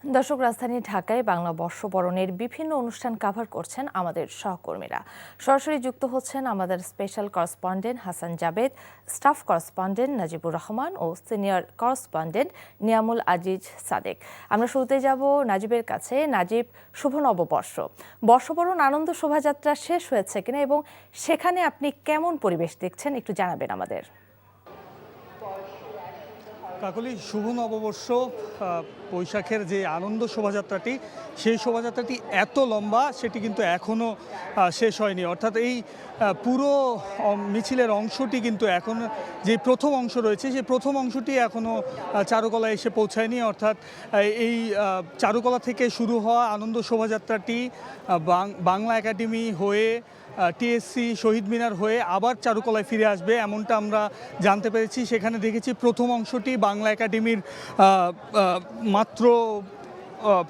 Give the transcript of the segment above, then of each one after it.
দর্শক, রাজধানী ঢাকায় বাংলা বর্ষবরণের বিভিন্ন অনুষ্ঠান কভার করছেন আমাদের সহকর্মীরা। সরাসরি যুক্ত হচ্ছেন আমাদের special correspondent Hasan Jabed, staff correspondent Najibur Rahman ও সিনিয়র করেসপন্ডেন্ট নিয়ামুল আজিজ সাদেক। আমরা শুরুতে যাব নাজিবের কাছে। নাজিব, শুভ নববর্ষ। বর্ষবরণ আনন্দ শোভাযাত্রা শেষ হয়েছে কিনা এবং সেখানে আপনি কেমন পরিবেশ দেখছেন একটু জানাবেন আমাদের। কাকলি, শুভ নববর্ষ। বৈশাখের যে আনন্দ শোভাযাত্রাটি, সেই শোভাযাত্রাটি এত লম্বা সেটি কিন্তু এখনও শেষ হয়নি। অর্থাৎ এই পুরো মিছিলের অংশটি কিন্তু এখন যে প্রথম অংশ রয়েছে সেই প্রথম অংশটি এখনও চারুকলা এসে পৌঁছায়নি। অর্থাৎ এই চারুকলা থেকে শুরু হওয়া আনন্দ শোভাযাত্রাটি বাংলা একাডেমি হয়ে টিএসসি শহীদ মিনার হয়ে আবার চারুকলায় ফিরে আসবে, এমনটা আমরা জানতে পেরেছি। সেখানে দেখেছি প্রথম অংশটি বাংলা একাডেমির মাত্র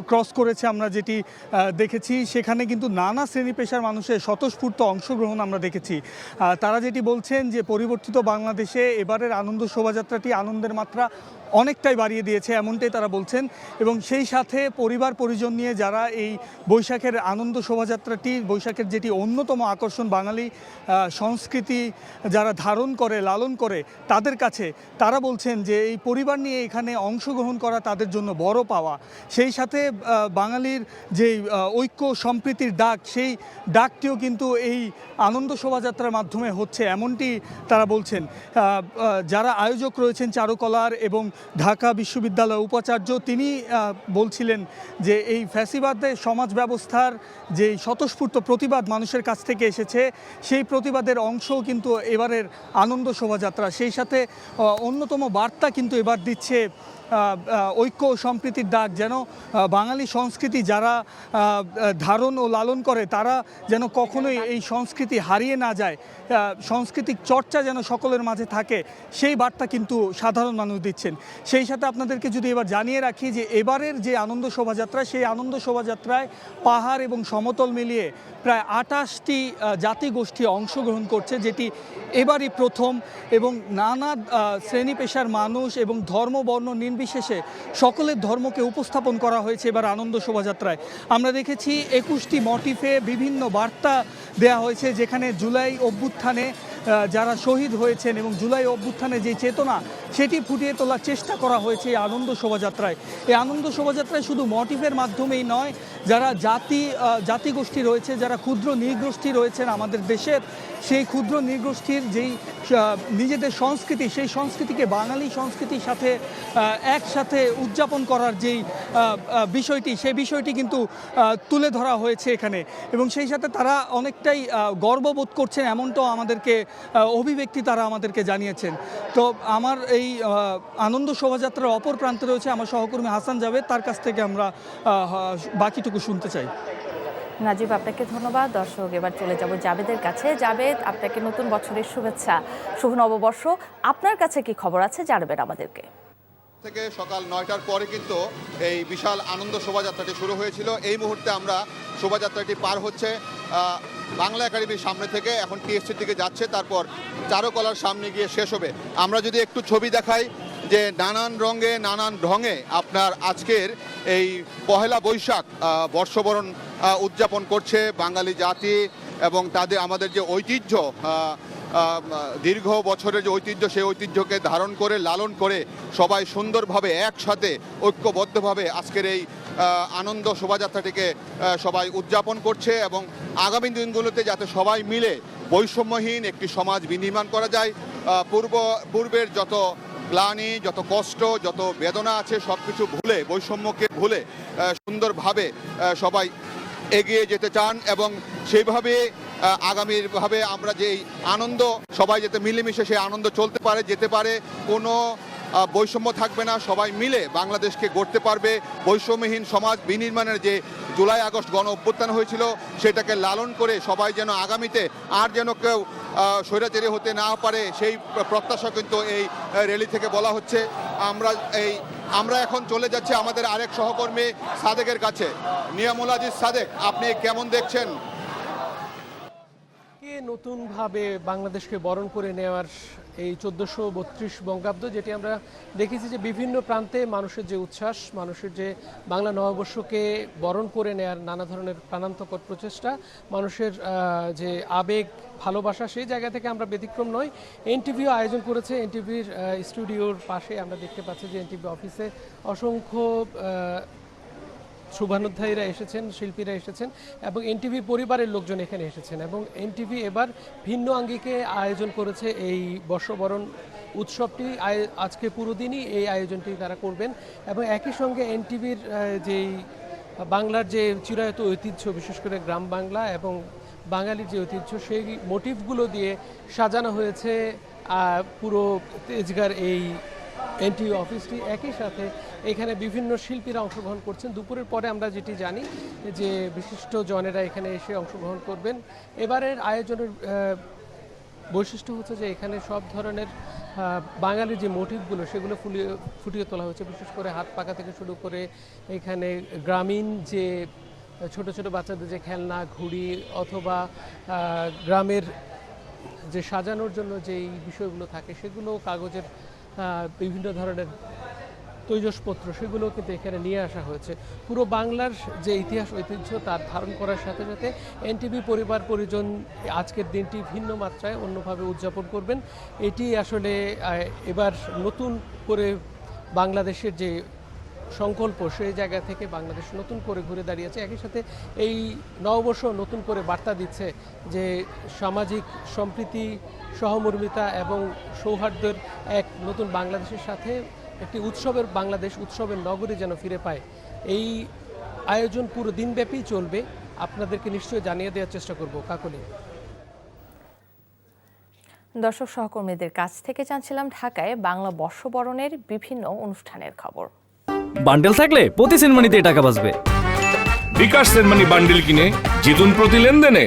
ক্রস করেছে। আমরা যেটি দেখেছি সেখানে কিন্তু নানা শ্রেণী পেশার মানুষের স্বতঃস্ফূর্ত অংশগ্রহণ আমরা দেখেছি। তারা যেটি বলছেন যে পরিবর্তিত বাংলাদেশে এবারের আনন্দ শোভাযাত্রাটি আনন্দের মাত্রা অনেকটাই বাড়িয়ে দিয়েছে, এমনটাই তারা বলছেন। এবং সেই সাথে পরিবার পরিজন নিয়ে যারা এই বৈশাখের আনন্দ শোভাযাত্রাটি, বৈশাখের যেটি অন্যতম আকর্ষণ, বাঙালি সংস্কৃতি যারা ধারণ করে লালন করে তাদের কাছে, তারা বলছেন যে এই পরিবার নিয়ে এখানে অংশগ্রহণ করা তাদের জন্য বড় পাওয়া। সেই সাথে বাঙালির যে ঐক্য সম্প্রীতির ডাক, সেই ডাকটিও কিন্তু এই আনন্দ শোভাযাত্রার মাধ্যমে হচ্ছে, এমনটি তারা বলছেন। যারা আয়োজক রয়েছেন চারুকলার এবং ঢাকা বিশ্ববিদ্যালয়ের উপাচার্য, তিনি বলছিলেন যে এই ফ্যাসিবাদের সমাজ ব্যবস্থার যে স্বতঃস্ফূর্ত প্রতিবাদ মানুষের কাছ থেকে এসেছে, সেই প্রতিবাদের অংশও কিন্তু এবারের আনন্দ শোভাযাত্রা। সেই সাথে অন্যতম বার্তা কিন্তু এবার দিচ্ছে ঐক্য ও সম্প্রীতির ডাক, যেন বাঙালি সংস্কৃতি যারা ধারণ ও লালন করে তারা যেন কখনোই এই সংস্কৃতি হারিয়ে না যায়, সাংস্কৃতিক চর্চা যেন সকলের মাঝে থাকে, সেই বার্তা কিন্তু সাধারণ মানুষ দিচ্ছেন। সেই সাথে আপনাদেরকে যদি এবার জানিয়ে রাখি যে এবারের যে আনন্দ শোভাযাত্রা, সেই আনন্দ শোভাযাত্রায় পাহাড় এবং সমতল মিলিয়ে প্রায় 28টি জাতিগোষ্ঠী অংশগ্রহণ করছে, যেটি এবারই প্রথম। এবং নানা শ্রেণী পেশার মানুষ এবং ধর্ম বর্ণ নির্বিশেষে সকলের ধর্মকে উপস্থাপন করা হয়েছে এবার আনন্দ শোভাযাত্রায়। আমরা দেখেছি 21টি মোটিফে বিভিন্ন বার্তা দেয়া হয়েছে, যেখানে জুলাই অভ্যুত্থানে যারা শহীদ হয়েছেন এবং জুলাই অভ্যুত্থানে যে চেতনা, সেটি ফুটিয়ে তোলার চেষ্টা করা হয়েছে এই আনন্দ শোভাযাত্রায়। এই আনন্দ শোভাযাত্রায় শুধু মোটিফের মাধ্যমেই নয়, যারা জাতিগোষ্ঠী রয়েছে, যারা ক্ষুদ্র নৃগোষ্ঠী রয়েছেন আমাদের দেশের, সেই ক্ষুদ্র নৃগোষ্ঠীর যেই নিজেদের সংস্কৃতি, সেই সংস্কৃতিকে বাঙালি সংস্কৃতির সাথে একসাথে উদযাপন করার যেই বিষয়টি, সেই বিষয়টি কিন্তু তুলে ধরা হয়েছে এখানে। এবং সেই সাথে তারা অনেকটাই গর্ববোধ করছেন, এমনটাও আমাদেরকে অভিব্যক্তি তারা আমাদেরকে জানিয়েছেন। তো আমার এই আনন্দ শোভাযাত্রার অপর প্রান্তে রয়েছে আমার সহকর্মী হাসান জাবেদ, তার কাছ থেকে আমরা বাকিটুকু শুনতে চাই। নাজিব, আপনাকে ধন্যবাদ। দর্শক, এবার চলে যাব জাবেদের কাছে। জাবেদ, আপনাকে নতুন বছরের শুভেচ্ছা, শুভ নববর্ষ। আপনার কাছে কি খবর আছে জানাবেন আমাদেরকে। থেকে সকাল 9টার পরে কিন্তু এই বিশাল আনন্দ শোভাযাত্রাটি শুরু হয়েছিল। এই মুহূর্তে আমরা শোভাযাত্রাটি পার হচ্ছে বাংলা একাডেমির সামনে থেকে, এখন টিএসসির দিকে যাচ্ছে, তারপর চারুকলার সামনে গিয়ে শেষ হবে। আমরা যদি একটু ছবি দেখাই, যে নানান রঙে নানান ঢঙে আপনার আজকের এই পহেলা বৈশাখ বর্ষবরণ উদযাপন করছে বাঙালি জাতি, এবং তাদের আমাদের যে ঐতিহ্য, দীর্ঘ বছরের যে ঐতিহ্য, সেই ঐতিহ্যকে ধারণ করে লালন করে সবাই সুন্দরভাবে একসাথে ঐক্যবদ্ধভাবে আজকের এই আনন্দ শোভাযাত্রাটিকে সবাই উদযাপন করছে। এবং আগামী দিনগুলোতে যাতে সবাই মিলে বৈষম্যহীন একটি সমাজ বিনির্মাণ করা যায়, পূর্বের যত গ্লানি, যত কষ্ট, যত বেদনা আছে সব কিছু ভুলে, বৈষম্যকে ভুলে সুন্দরভাবে সবাই এগিয়ে যেতে চান। এবং সেইভাবে আগামীভাবে আমরা যেই আনন্দ, সবাই যাতে মিলেমিশে সেই আনন্দ চলতে পারে, যেতে পারে, কোনো বৈষম্য থাকবে না, সবাই মিলে বাংলাদেশকে গড়তে পারবে। বৈষম্যহীন সমাজ বিনির্মাণের যে জুলাই আগস্ট গণ অভ্যুত্থান হয়েছিল, সেটাকে লালন করে সবাই যেন আগামীতে আর যেন কেউ স্বৈরাচারী হতে না পারে, সেই প্রত্যাশা কিন্তু এই র্যালি থেকে বলা হচ্ছে। আমরা এখন চলে যাচ্ছি আমাদের আরেক সহকর্মী সাদেকের কাছে। নিয়ামুল আজিজ সাদেক, আপনি কেমন দেখছেন? থেকে নতুনভাবে বাংলাদেশকে বরণ করে নেওয়ার এই 1432 বঙ্গাব্দ, যেটি আমরা দেখেছি যে বিভিন্ন প্রান্তে মানুষের যে উচ্ছ্বাস, মানুষের যে বাংলা নববর্ষকে বরণ করে নেওয়ার নানা ধরনের প্রাণান্তকর প্রচেষ্টা, মানুষের যে আবেগ ভালোবাসা, সেই জায়গা থেকে আমরা ব্যতিক্রম নই। এনটিভিও আয়োজন করেছে। এনটিভির স্টুডিওর পাশে আমরা দেখতে পাচ্ছি যে এনটিভি অফিসে অসংখ্য শুভানুধ্যায়ীরা এসেছেন, শিল্পীরা এসেছেন এবং এনটিভি পরিবারের লোকজন এখানে এসেছেন এবং এনটিভি এবার ভিন্ন আঙ্গিকে আয়োজন করেছে এই বর্ষবরণ উৎসবটি। আজকে পুরো দিনই এই আয়োজনটি তারা করবেন এবং একই সঙ্গে এনটিভির যেই বাংলার যে চিরায়ত ঐতিহ্য, বিশেষ করে গ্রাম বাংলা এবং বাঙালির যে ঐতিহ্য, সেই মোটিভগুলো দিয়ে সাজানো হয়েছে পুরো তেজগাঁর এই এনটিভি অফিসটি। একই সাথে এখানে বিভিন্ন শিল্পীরা অংশগ্রহণ করছেন। দুপুরের পরে আমরা যেটি জানি যে বিশিষ্ট জনেরা এখানে এসে অংশগ্রহণ করবেন। এবারের আয়োজনের বৈশিষ্ট্য হচ্ছে যে এখানে সব ধরনের বাঙালির যে মোটিভগুলো সেগুলো ফুটিয়ে তোলা হয়েছে, বিশেষ করে হাত পাকা থেকে শুরু করে এখানে গ্রামীণ যে ছোট ছোট বাচ্চাদের যে খেলনা, ঘুড়ি অথবা গ্রামের যে সাজানোর জন্য যেই বিষয়গুলো থাকে সেগুলো, কাগজের বিভিন্ন ধরনের তৈজসপত্র, সেগুলো কিন্তু এখানে নিয়ে আসা হয়েছে। পুরো বাংলার যে ইতিহাস ঐতিহ্য তার ধারণ করার সাথে সাথে এনটিভি পরিবার পরিজন আজকের দিনটি ভিন্ন মাত্রায় অন্যভাবে উদযাপন করবেন। এটি আসলে এবার নতুন করে বাংলাদেশের যে সংকল্প, সেই জায়গা থেকে বাংলাদেশ নতুন করে ঘুরে দাঁড়িয়েছে। একই সাথে এই নববর্ষ নতুন করে বার্তা দিচ্ছে যে সামাজিক সম্প্রীতি, সহমর্মিতা এবং সৌহার্দ্যের এক নতুন বাংলাদেশের সাথে একটি উৎসবের বাংলাদেশ, উৎসবের নগরী যেন ফিরে পায়। এই আয়োজন পুরো দিনব্যাপী চলবে, আপনাদেরকে নিশ্চয়ই জানিয়ে দেওয়ার চেষ্টা করব। কাকলি। দর্শক সহকর্মীদের কাছ থেকে জানছিলাম ঢাকায় বাংলা বর্ষবরণের বিভিন্ন অনুষ্ঠানের খবর। বান্ডেল থাকলে প্রতি সেনমানিতে টাকা বাঁচবে। বিকাশ সেনমানি বান্ডেল কিনে জিতুন প্রতি লেনদেনে।